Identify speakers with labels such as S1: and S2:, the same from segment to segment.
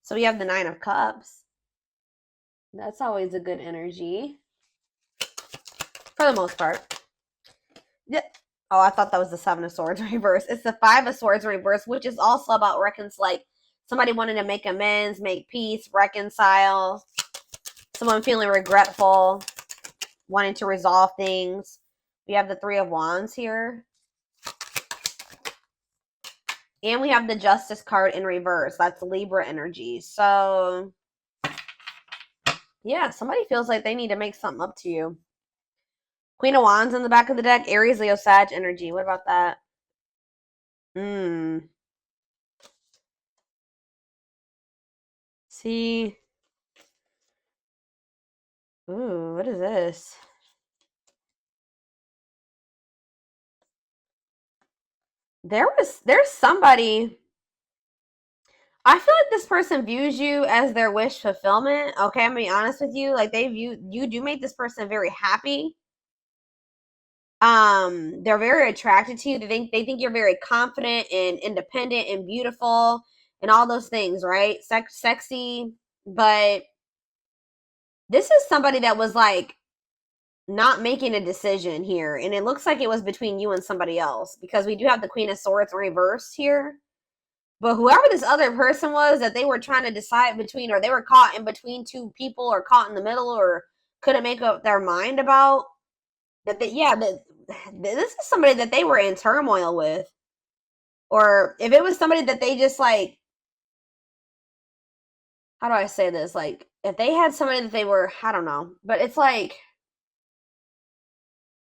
S1: So we have the 9 of Cups. That's always a good energy. For the most part. Yeah. Oh, I thought that was the 7 of Swords reverse. It's the 5 of Swords reverse, which is also about like somebody wanting to make amends, make peace, reconcile. Someone feeling regretful, wanting to resolve things. We have the 3 of Wands here. And we have the Justice card in reverse. That's Libra energy. So, yeah, somebody feels like they need to make something up to you. Queen of Wands in the back of the deck. Aries, Leo, Sag energy. What about that? See. Ooh, what is this? There's somebody. I feel like this person views you as their wish fulfillment. Okay, I'm gonna be honest with you. Like you do make this person very happy. They're very attracted to you. They think you're very confident and independent and beautiful and all those things, right? Sexy, but this is somebody that was like not making a decision here, and it looks like it was between you and somebody else because we do have the Queen of Swords reversed here. But whoever this other person was that they were trying to decide between, or they were caught in between two people, or caught in the middle, or couldn't make up their mind about, that this is somebody that they were in turmoil with. Or if it was somebody that they just like, how do I say this? Like, if they had somebody that they were, I don't know, but it's like,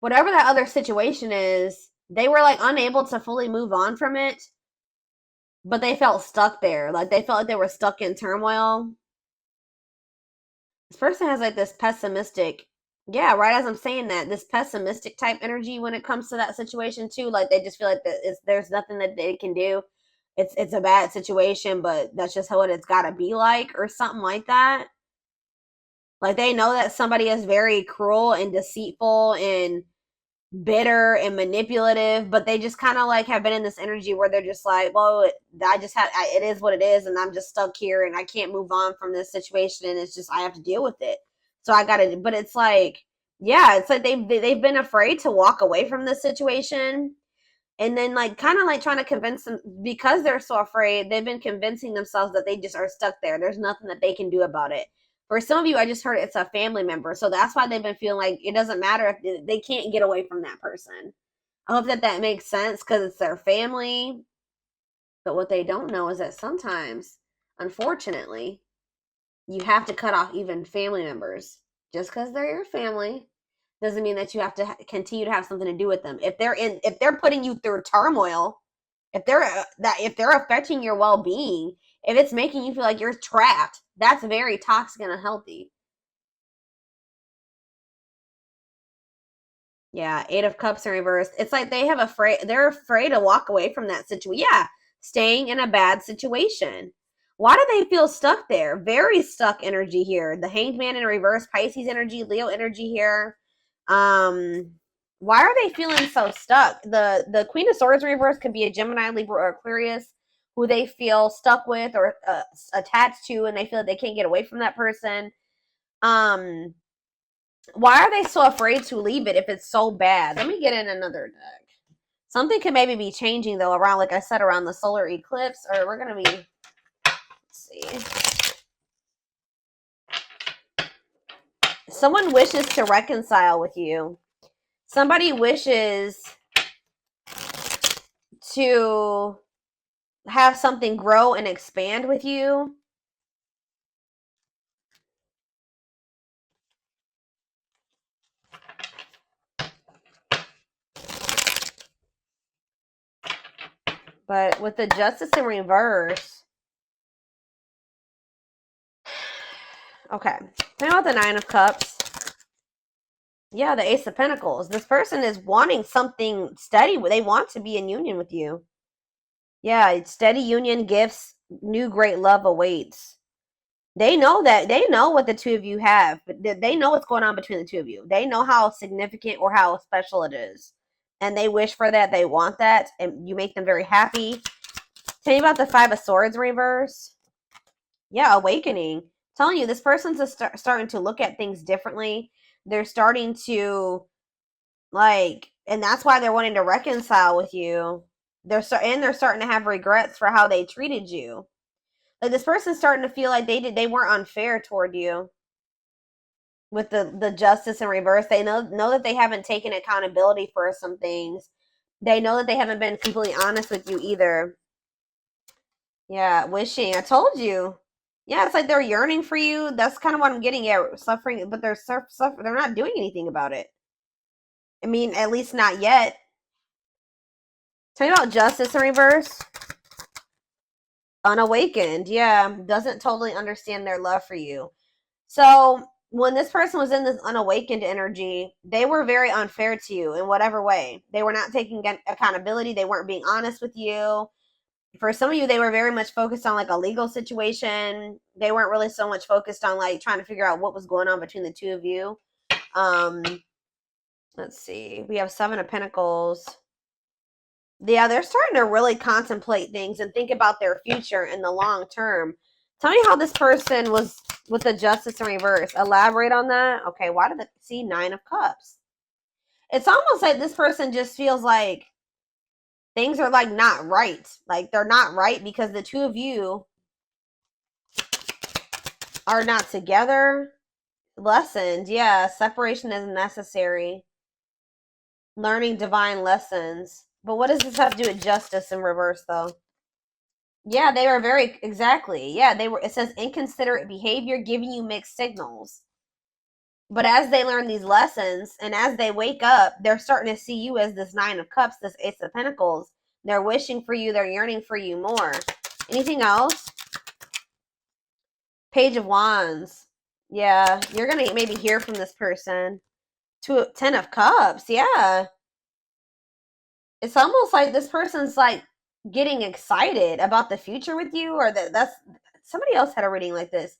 S1: whatever that other situation is, they were like unable to fully move on from it, but they felt stuck there. Like, they felt like they were stuck in turmoil. This person has like this pessimistic, yeah, right as I'm saying that, this pessimistic type energy when it comes to that situation too. Like, they just feel like there's nothing that they can do. It's a bad situation, but that's just what it's got to be like, or something like that. Like, they know that somebody is very cruel and deceitful and bitter and manipulative, but they just kind of like have been in this energy where they're just like, well, it is what it is, and I'm just stuck here and I can't move on from this situation, and it's just, I have to deal with it. So I gotta, but it's like, yeah, it's like they've been afraid to walk away from this situation, and then like kind of like trying to convince them, because they're so afraid, they've been convincing themselves that they just are stuck there. There's nothing that they can do about it. For some of you, I just heard it's a family member, so that's why they've been feeling like it doesn't matter if they can't get away from that person. I hope that makes sense, because it's their family. But what they don't know is that sometimes, unfortunately, you have to cut off even family members. Just because they're your family doesn't mean that you have to continue to have something to do with them. If they're putting you through turmoil, if they're affecting your well-being, if it's making you feel like you're trapped, that's very toxic and unhealthy. Yeah, 8 of Cups in reverse. It's like they're afraid to walk away from that situation. Yeah, staying in a bad situation. Why do they feel stuck there? Very stuck energy here. The Hanged Man in reverse, Pisces energy, Leo energy here. Why are they feeling so stuck? The Queen of Swords reverse could be a Gemini, Libra, or Aquarius who they feel stuck with or attached to, and they feel like they can't get away from that person. Why are they so afraid to leave it if it's so bad? Let me get in another deck. Something could maybe be changing though around, like I said, around the solar eclipse, or we're gonna be, let's see. Someone wishes to reconcile with you. Somebody wishes to have something grow and expand with you. But with the Justice in reverse, okay, think about the 9 of Cups. Yeah, the Ace of Pentacles. This person is wanting something steady. They want to be in union with you. Yeah, it's steady union, gifts, new great love awaits. They know what the two of you have, but they know what's going on between the two of you. They know how significant or how special it is. And they wish for that. They want that. And you make them very happy. Tell me about the 5 of Swords reverse. Yeah, awakening. Telling you, this person's starting to look at things differently. They're starting to, like, and that's why they're wanting to reconcile with you. They're starting to have regrets for how they treated you. Like, this person's starting to feel like they weren't unfair toward you with the justice in reverse. They know that they haven't taken accountability for some things. They know that they haven't been completely honest with you either. Yeah, wishing. I told you. Yeah, it's like they're yearning for you. That's kind of what I'm getting at. Suffering, but they're not doing anything about it. I mean, at least not yet. Tell me about justice in reverse. Unawakened. Yeah, doesn't totally understand their love for you. So when this person was in this unawakened energy, they were very unfair to you in whatever way. They were not taking accountability. They weren't being honest with you. For some of you, they were very much focused on like a legal situation. They weren't really so much focused on like trying to figure out what was going on between the two of you. Um, let's see. We have Seven of Pentacles. Yeah, they're starting to really contemplate things and think about their future in the long term. Tell me how this person was with the Justice in reverse. Elaborate on that. Okay, why did it see Nine of Cups? It's almost like this person just feels like things are like not right. Like they're not right because the two of you are not together. Lessons, yeah. Separation is necessary. Learning divine lessons. But what does this have to do with justice in reverse, though? Yeah, they were very, exactly. Yeah, they were, it says inconsiderate behavior, giving you mixed signals. But as they learn these lessons and as they wake up, they're starting to see you as this Nine of Cups, this Ace of Pentacles. They're wishing for you, they're yearning for you more. Anything else? Page of Wands. Yeah, you're going to maybe hear from this person. Ten of Cups, yeah. It's almost like this person's like getting excited about the future with you, or that's somebody else had a reading like this.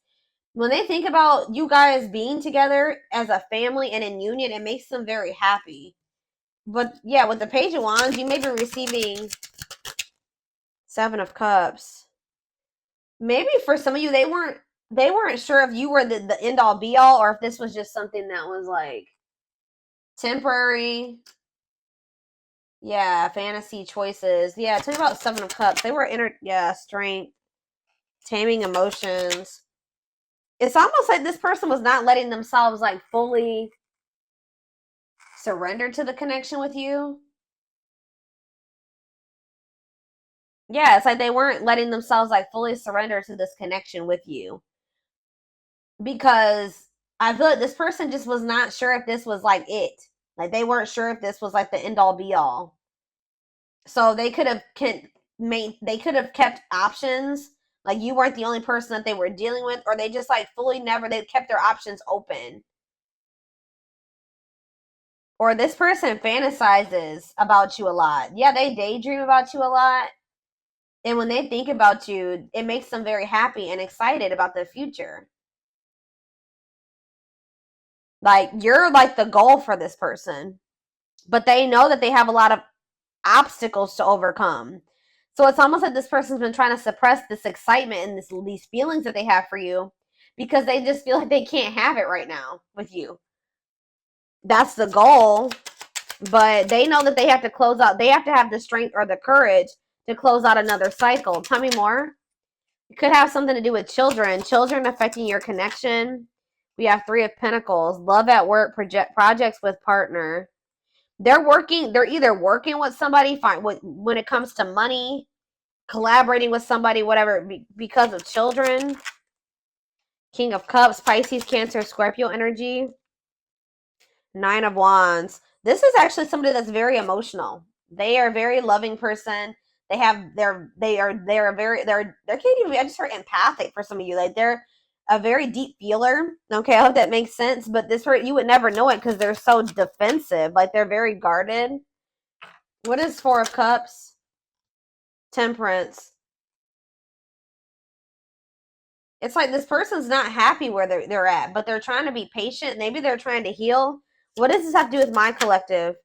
S1: When they think about you guys being together as a family and in union, it makes them very happy. But yeah, with the Page of Wands, you may be receiving Seven of Cups. Maybe for some of you, they weren't sure if you were the end all be all, or if this was just something that was like temporary. Yeah, fantasy choices. Yeah, tell me about Seven of Cups. They were strength, taming emotions. It's almost like this person was not letting themselves like fully surrender to the connection with you. Yeah, it's like they weren't letting themselves like fully surrender to this connection with you. Because I feel like this person just was not sure if this was like it. Like they weren't sure if this was like the end all be all. So they could have kept options. Like you weren't the only person that they were dealing with, or they just like fully never they kept their options open. Or this person fantasizes about you a lot. Yeah, they daydream about you a lot. And when they think about you, it makes them very happy and excited about the future. Like you're like the goal for this person. But they know that they have a lot of obstacles to overcome. So it's almost like this person's been trying to suppress this excitement and these feelings that they have for you because they just feel like they can't have it right now with you. That's the goal, but they know that they have to close out. They have to have the strength or the courage to close out another cycle. Tell me more. It could have something to do with children affecting your connection. We have Three of Pentacles, love at work, projects with partner. They're either working with somebody when it comes to money, collaborating with somebody, whatever, because of children. King of Cups, Pisces, Cancer, Scorpio energy. Nine of Wands. This is actually somebody that's very emotional. They are a very loving person. They're can't even, I just heard empathic for some of you. Like they're a very deep feeler. Okay, I hope that makes sense. But this hurt, you would never know it because they're so defensive. Like they're very guarded. What is Four of Cups? Temperance. It's like this person's not happy where they're at, but they're trying to be patient. Maybe they're trying to heal. What does this have to do with my collective?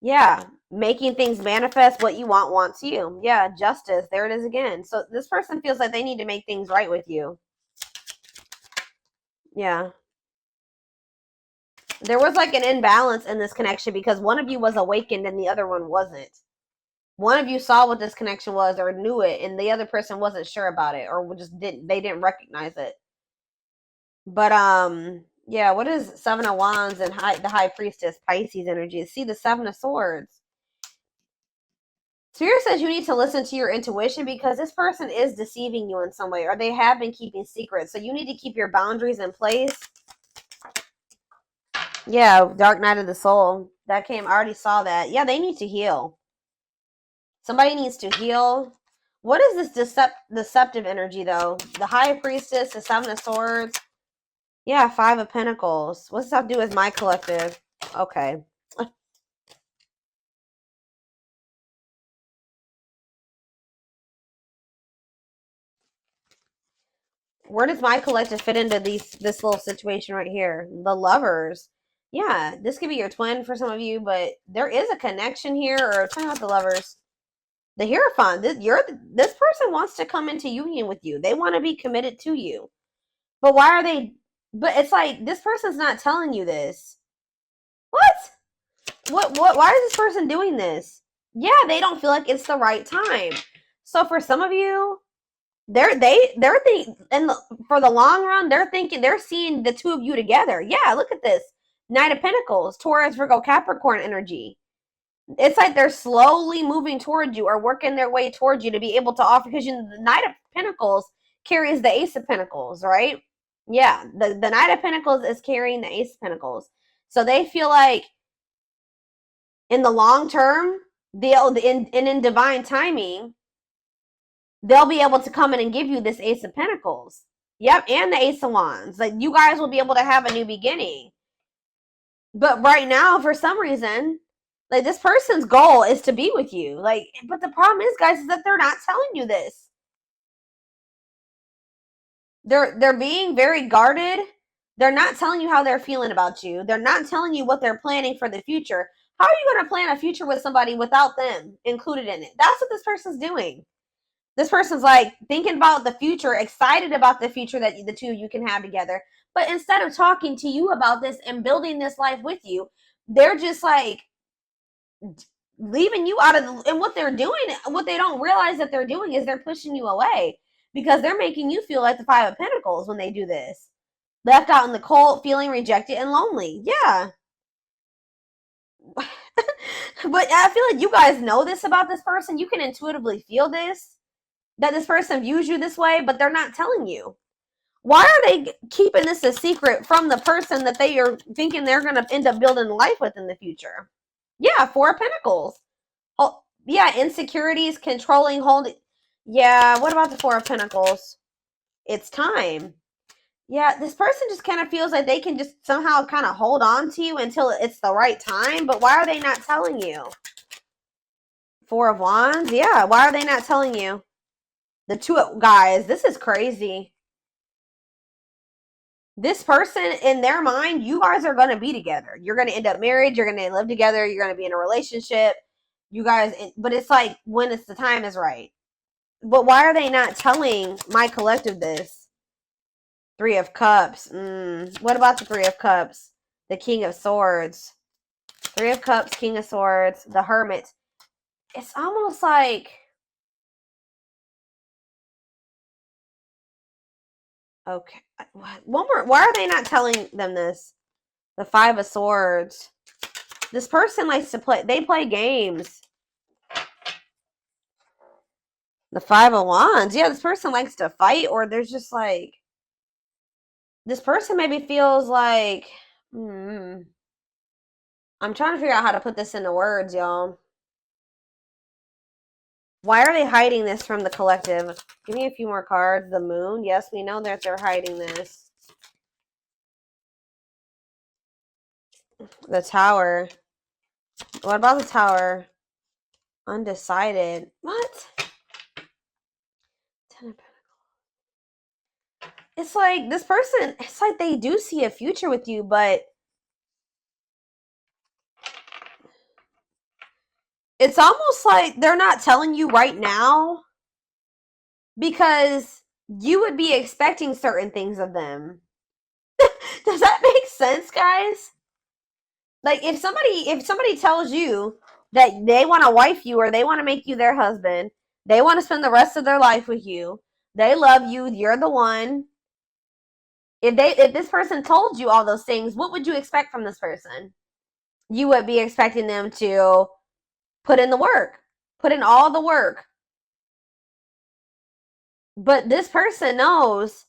S1: Yeah, making things manifest. What you wants you. Yeah, justice. There it is again. So this person feels like they need to make things right with you. Yeah. There was like an imbalance in this connection because one of you was awakened and the other one wasn't. One of you saw what this connection was or knew it, and the other person wasn't sure about it or just didn't recognize it. But yeah, what is Seven of Wands and the High Priestess Pisces energy? See the Seven of Swords. Spirit says you need to listen to your intuition because this person is deceiving you in some way, or they have been keeping secrets. So you need to keep your boundaries in place. Yeah, Dark Night of the Soul. That came, I already saw that. Yeah, they need to heal. Somebody needs to heal. What is this deceptive energy, though? The High Priestess, the Seven of Swords. Yeah, Five of Pentacles. What's this have to do with my collective? Okay. Where does my collective fit into this little situation right here? The Lovers. Yeah, this could be your twin for some of you, but there is a connection here. Or talking about the Lovers. The Hierophant. This person wants to come into union with you. They want to be committed to you. But why are they? But it's like this person's not telling you this. What? What? Why is this person doing this? Yeah, they don't feel like it's the right time. So for some of you, they're thinking, and for the long run, they're seeing the two of you together. Yeah, look at this Knight of Pentacles, Taurus, Virgo, Capricorn energy. It's like they're slowly moving towards you or working their way towards you to be able to offer, because the Knight of Pentacles carries the Ace of Pentacles, right? Yeah, the Knight of Pentacles is carrying the Ace of Pentacles. So they feel like in the long term, in divine timing, they'll be able to come in and give you this Ace of Pentacles. Yep, and the Ace of Wands. Like, you guys will be able to have a new beginning. But right now, for some reason, like, this person's goal is to be with you. Like, but the problem is, guys, is that they're not telling you this. They're being very guarded. They're not telling you how they're feeling about you. They're not telling you what they're planning for the future. How are you going to plan a future with somebody without them included in it? That's what this person's doing. This person's like thinking about the future, excited about the future that the two of you can have together. But instead of talking to you about this and building this life with you, they're just like leaving you out of and what they're doing, what they don't realize that they're doing is they're pushing you away because they're making you feel like the Five of Pentacles when they do this. Left out in the cold, feeling rejected and lonely. Yeah. But I feel like you guys know this about this person. You can intuitively feel this, that this person views you this way, but they're not telling you. Why are they keeping this a secret from the person that they are thinking they're going to end up building a life with in the future? Yeah, Four of Pentacles. Oh, yeah, insecurities, controlling, holding. Yeah, what about the Four of Pentacles? It's time. Yeah, this person just kind of feels like they can just somehow kind of hold on to you until it's the right time, but why are they not telling you? Four of Wands? Yeah, why are they not telling you? The two guys, this is crazy. This person, in their mind, you guys are going to be together. You're going to end up married. You're going to live together. You're going to be in a relationship. You guys, but it's like when it's the time is right. But why are they not telling my collective this? Three of Cups. What about the Three of Cups? The King of Swords. Three of Cups, King of Swords, the Hermit. It's almost like... Okay. One more. Why are they not telling them this? The Five of Swords. This person likes to play. They play games. The Five of Wands. Yeah, this person likes to fight, or there's just like... This person maybe feels like... I'm trying to figure out how to put this into words, y'all. Why are they hiding this from the collective? Give me a few more cards. The Moon. Yes, we know that they're hiding this. The Tower. What about the Tower? Undecided. What? Ten of Pentacles. It's like this person, it's like they do see a future with you, but it's almost like they're not telling you right now because you would be expecting certain things of them. Does that make sense, guys? Like if somebody tells you that they want to wife you or they want to make you their husband, they want to spend the rest of their life with you, they love you, you're the one. If this person told you all those things, what would you expect from this person? You would be expecting them to put in the work, put in all the work. But this person knows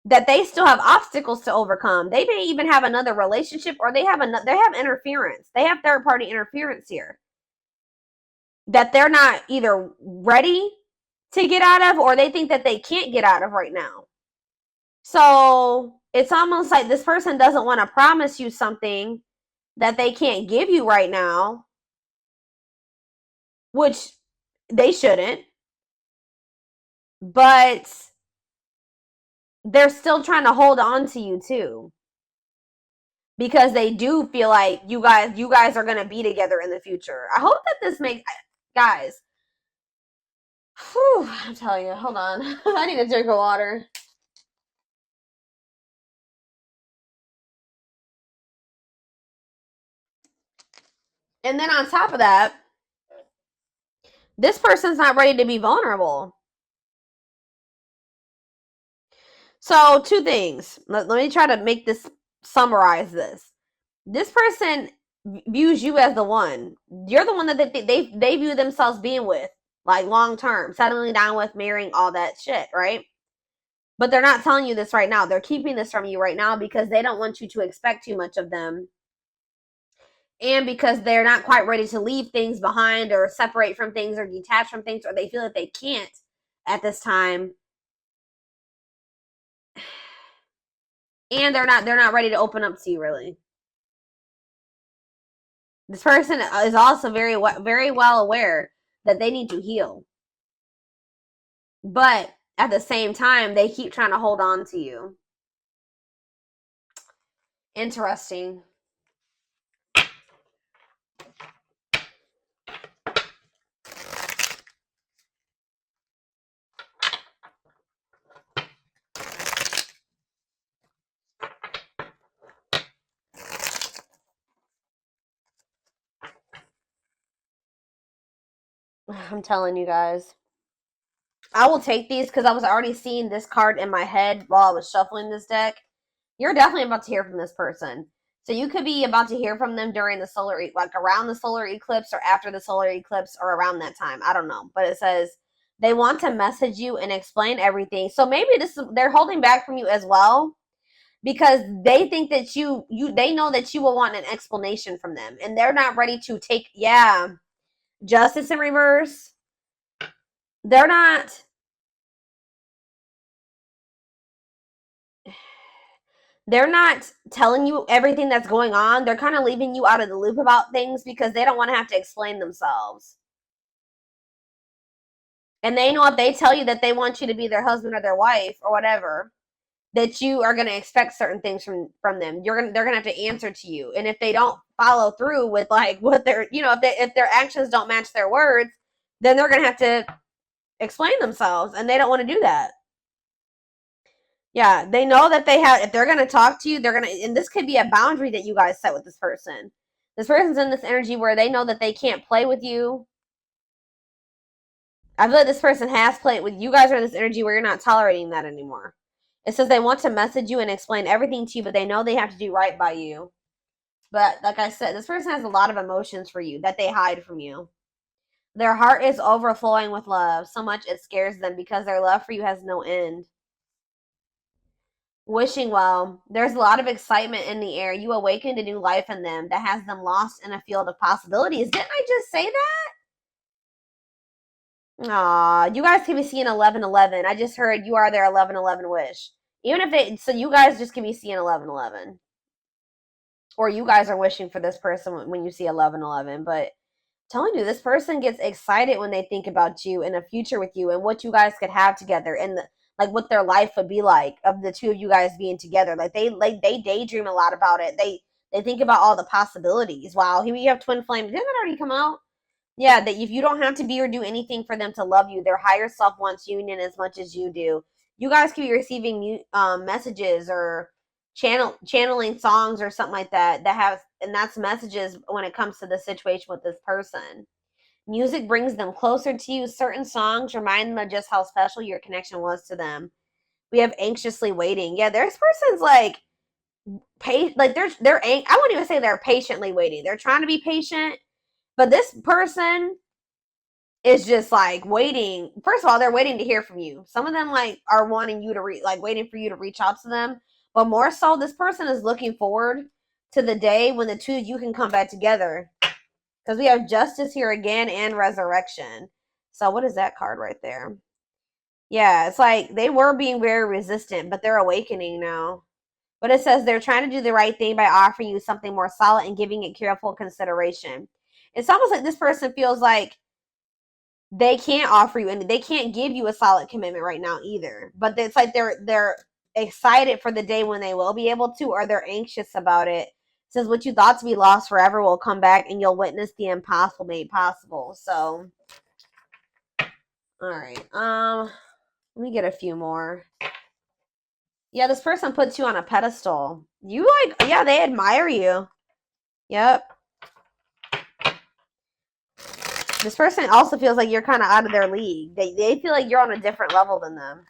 S1: that they still have obstacles to overcome. They may even have another relationship, or they have interference. They have third party interference here that they're not either ready to get out of, or they think that they can't get out of right now. So it's almost like this person doesn't want to promise you something that they can't give you right now, which they shouldn't, but they're still trying to hold on to you too, because they do feel like you guys are going to be together in the future. I hope that this makes, guys, whew, I'm telling you, hold on. I need a drink of water. And then on top of that, this person's not ready to be vulnerable. So two things. Let me try to make this, summarize this. This person views you as the one. You're the one that they view themselves being with, like long term, settling down with, marrying, all that shit, right? But they're not telling you this right now. They're keeping this from you right now because they don't want you to expect too much of them. And because they're not quite ready to leave things behind or separate from things or detach from things, or they feel that they can't at this time. And they're not ready to open up to you, really. This person is also very well aware that they need to heal. But at the same time, they keep trying to hold on to you. Interesting. I'm telling you guys. I will take these because I was already seeing this card in my head while I was shuffling this deck. You're definitely about to hear from this person. So you could be about to hear from them during the solar, like around the solar eclipse or after the solar eclipse or around that time. I don't know. But it says they want to message you and explain everything. So maybe they're holding back from you as well, because they think that they know that you will want an explanation from them, and they're not ready to take, justice in reverse. They're not telling you everything that's going on. They're kind of leaving you out of the loop about things because they don't want to have to explain themselves. And they know if they tell you that they want you to be their husband or their wife or whatever, that you are going to expect certain things from them. They're going to have to answer to you. And if they don't follow through with like what they're, if their actions don't match their words, then they're going to have to explain themselves, and they don't want to do that. Yeah, they know that if they're going to talk to you, they're going to, and this could be a boundary that you guys set with this person. This person's in this energy where they know that they can't play with you. I feel like this person has played with you guys, are in this energy where you're not tolerating that anymore. It says they want to message you and explain everything to you, but they know they have to do right by you. But like I said, this person has a lot of emotions for you that they hide from you. Their heart is overflowing with love, so much it scares them because their love for you has no end. Wishing well. There's a lot of excitement in the air. You awakened a new life in them that has them lost in a field of possibilities. Didn't I just say that? Aw, you guys can be seeing 1111. I just heard you are their 1111 wish. Even if so you guys just can be seeing 1111. Or you guys are wishing for this person when you see 1111. But telling you, this person gets excited when they think about you and a future with you and what you guys could have together, and like what their life would be like of the two of you guys being together. Like they daydream a lot about it. They think about all the possibilities. Wow, here we have twin flame. Didn't that already come out? Yeah, that if you don't have to be or do anything for them to love you, their higher self wants union as much as you do. You guys could be receiving messages or channeling songs or something like that and that's messages when it comes to the situation with this person. Music brings them closer to you. Certain songs remind them of just how special your connection was to them. We have anxiously waiting. Yeah, there's persons like like I wouldn't even say they're patiently waiting. They're trying to be patient, but this person is just like waiting. First of all, they're waiting to hear from you. Some of them like are wanting you to like waiting for you to reach out to them, but more so, this person is looking forward to the day when the two of you can come back together. Because we have justice here again and resurrection. So what is that card right there? Yeah, it's like they were being very resistant, but they're awakening now. But it says they're trying to do the right thing by offering you something more solid and giving it careful consideration. It's almost like this person feels like they can't offer you and they can't give you a solid commitment right now either. But it's like they're excited for the day when they will be able to, or they're anxious about it. It says what you thought to be lost forever will come back and you'll witness the impossible made possible. So all right. Let me get a few more. Yeah, this person puts you on a pedestal. You like, yeah, they admire you. Yep. This person also feels like you're kind of out of their league. They feel like you're on a different level than them.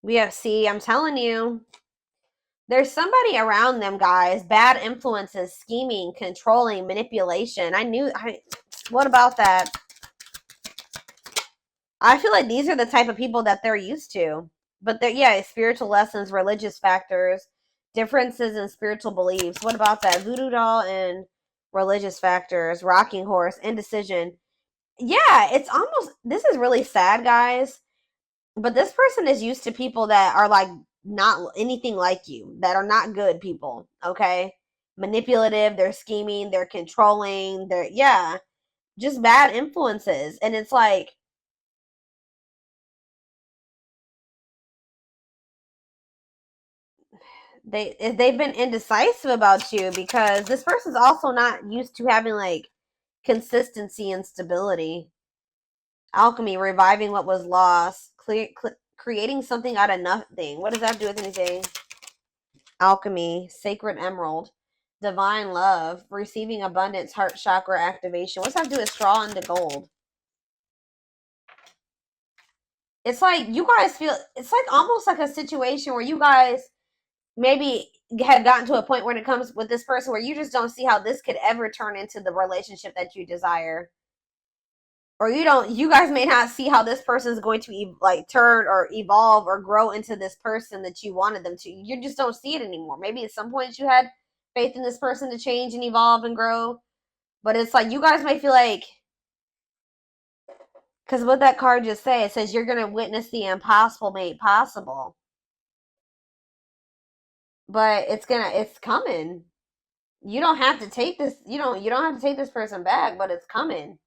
S1: We have, see, I'm telling you. There's somebody around them, guys. Bad influences, scheming, controlling, manipulation. What about that? I feel like these are the type of people that they're used to. But yeah, spiritual lessons, religious factors, differences in spiritual beliefs. What about that? Voodoo doll and religious factors, rocking horse, indecision. Yeah, it's almost, this is really sad, guys. But this person is used to people that are like not anything like you, that are not good people, okay? Manipulative, they're scheming, they're controlling, they're, yeah, just bad influences. And it's like, they've been indecisive about you because this person's also not used to having like consistency and stability. Alchemy, reviving what was lost, creating something out of nothing. What does that have to do with anything? Alchemy, sacred emerald, divine love, receiving abundance, heart chakra activation. What's that have to do with straw into gold? It's like you guys feel, it's like almost like a situation where you guys maybe have gotten to a point when it comes with this person where you just don't see how this could ever turn into the relationship that you desire. Or you guys may not see how this person is going to like turn or evolve or grow into this person that you wanted them to. You just don't see it anymore. Maybe at some point you had faith in this person to change and evolve and grow, but it's like you guys might feel like, because what that card just say, it says you're gonna witness the impossible made possible, but it's coming. You don't have to take this. You don't have to take this person back, but it's coming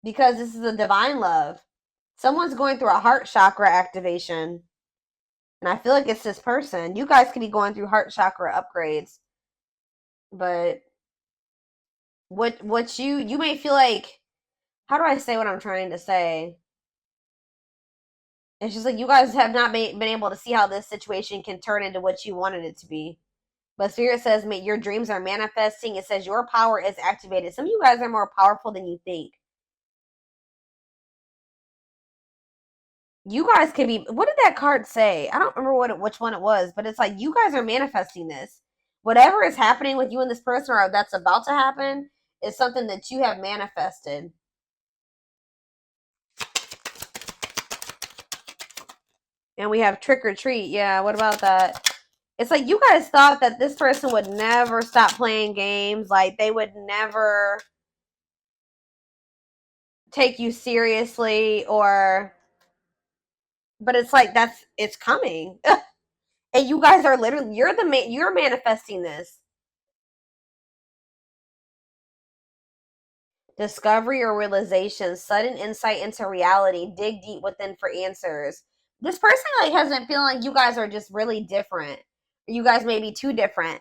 S1: because this is a divine love. Someone's going through a heart chakra activation. And I feel like it's this person. You guys could be going through heart chakra upgrades. But what you may feel like, how do I say what I'm trying to say? It's just like you guys have not been able to see how this situation can turn into what you wanted it to be. But Spirit says your dreams are manifesting. It says your power is activated. Some of you guys are more powerful than you think. You guys could be, what did that card say? I don't remember which one it was, but it's like you guys are manifesting this. Whatever is happening with you and this person or that's about to happen is something that you have manifested. And we have trick or treat. Yeah, what about that? It's like you guys thought that this person would never stop playing games. Like they would never take you seriously but it's like it's coming. And you guys are literally, you're manifesting this. Discovery or realization, sudden insight into reality, dig deep within for answers. This person like has been feeling like you guys are just really different. You guys may be too different.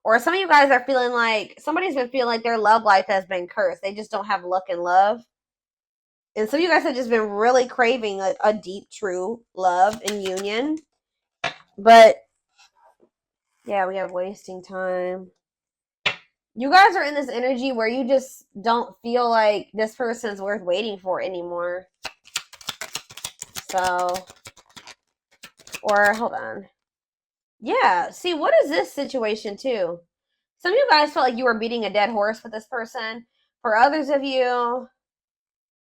S1: Or some of you guys are feeling like somebody's been feeling like their love life has been cursed. They just don't have luck in love. And some of you guys have just been really craving a deep, true love and union. But yeah, we have wasting time. You guys are in this energy where you just don't feel like this person's worth waiting for anymore. So, or hold on. Yeah, see, what is this situation too? Some of you guys felt like you were beating a dead horse with this person. For others of you,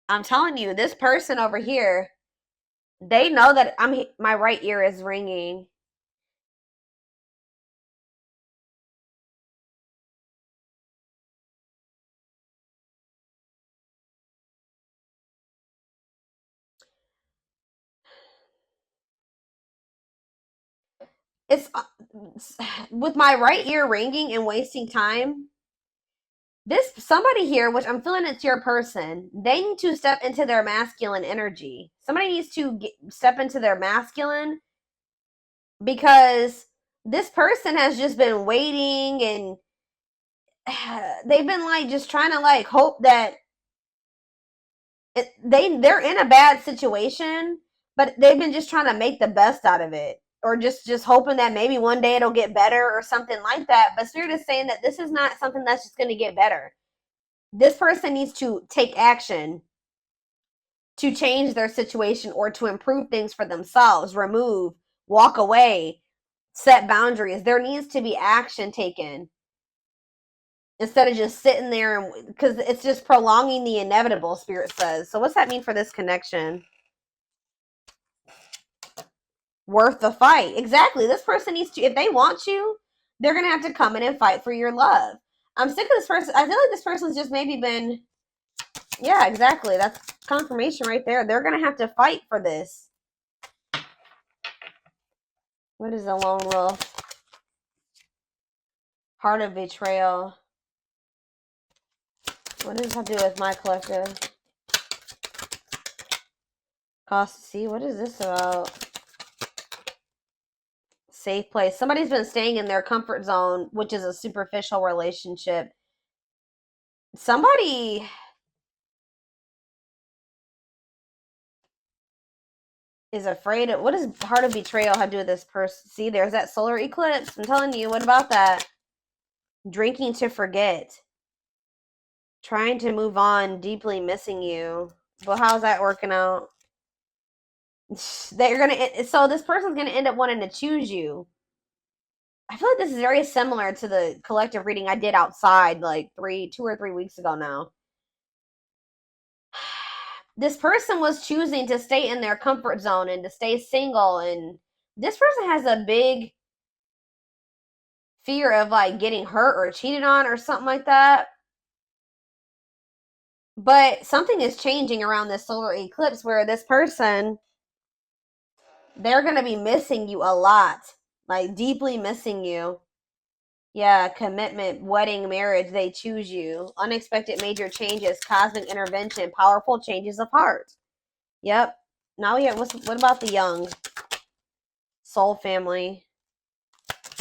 S1: I'm telling you, this person over here, they know that my right ear is ringing. It's with my right ear ringing and wasting time. This somebody here, which I'm feeling it's your person, they need to step into their masculine energy. Somebody needs to step into their masculine, because this person has just been waiting, and they've been like just trying to like hope that they're in a bad situation, but they've been just trying to make the best out of it, or just hoping that maybe one day it'll get better or something like that. But Spirit is saying that this is not something that's just going to get better. This person needs to take action to change their situation or to improve things for themselves, remove, walk away, set boundaries. There needs to be action taken instead of just sitting there, and because it's just prolonging the inevitable, Spirit says. So what's that mean for this connection? Worth the fight. Exactly. This person needs to, if they want you, they're going to have to come in and fight for your love. I'm sick of this person. I feel like this person's just maybe been, yeah, exactly. That's confirmation right there. They're going to have to fight for this. What is a lone wolf? Heart of betrayal. What does that do with my collective? Cost. See, what is this about? Safe place. Somebody's been staying in their comfort zone, which is a superficial relationship. Somebody is afraid of, what does heart of betrayal have to do with this person? See, there's that solar eclipse. I'm telling you, what about that? Drinking to forget. Trying to move on, deeply missing you. But how's that working out? They're gonna, so this person's gonna end up wanting to choose you. I feel like this is very similar to the collective reading I did outside like 2 or 3 weeks ago now. This person was choosing to stay in their comfort zone and to stay single, and this person has a big fear of like getting hurt or cheated on or something like that. But something is changing around this solar eclipse where this person, they're going to be missing you a lot, like deeply missing you. Yeah, commitment, wedding, marriage, they choose you. Unexpected major changes, cosmic intervention, powerful changes of heart. Yep. Now we have, what about the young? Soul family.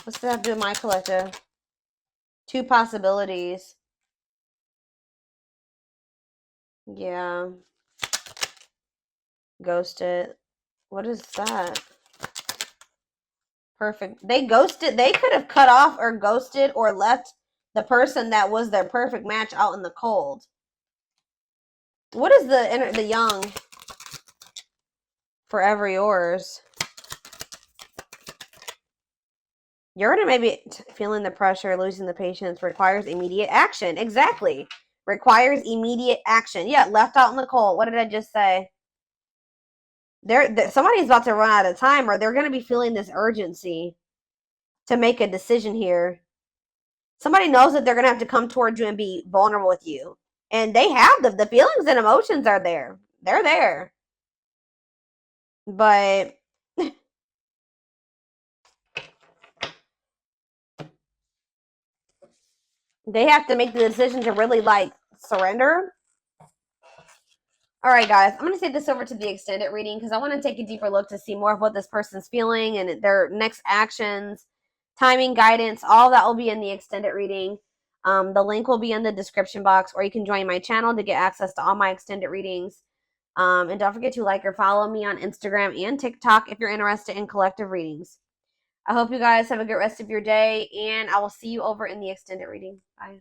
S1: What's that have to do with my collective? 2 possibilities. Yeah. Ghosted. What is that? Perfect. They ghosted. They could have cut off or ghosted or left the person that was their perfect match out in the cold. What is the young? Forever yours. You're gonna maybe feeling the pressure, losing the patience, requires immediate action. Exactly. Requires immediate action. Yeah, left out in the cold. What did I just say? Somebody's about to run out of time, or they're gonna be feeling this urgency to make a decision here. Somebody knows that they're gonna have to come towards you and be vulnerable with you, and they have the feelings and emotions are there. They're there, but they have to make the decision to really like surrender. All right, guys, I'm going to take this over to the extended reading because I want to take a deeper look to see more of what this person's feeling and their next actions, timing, guidance, all that will be in the extended reading. The link will be in the description box, or you can join my channel to get access to all my extended readings. And don't forget to like or follow me on Instagram and TikTok if you're interested in collective readings. I hope you guys have a good rest of your day, and I will see you over in the extended reading. Bye.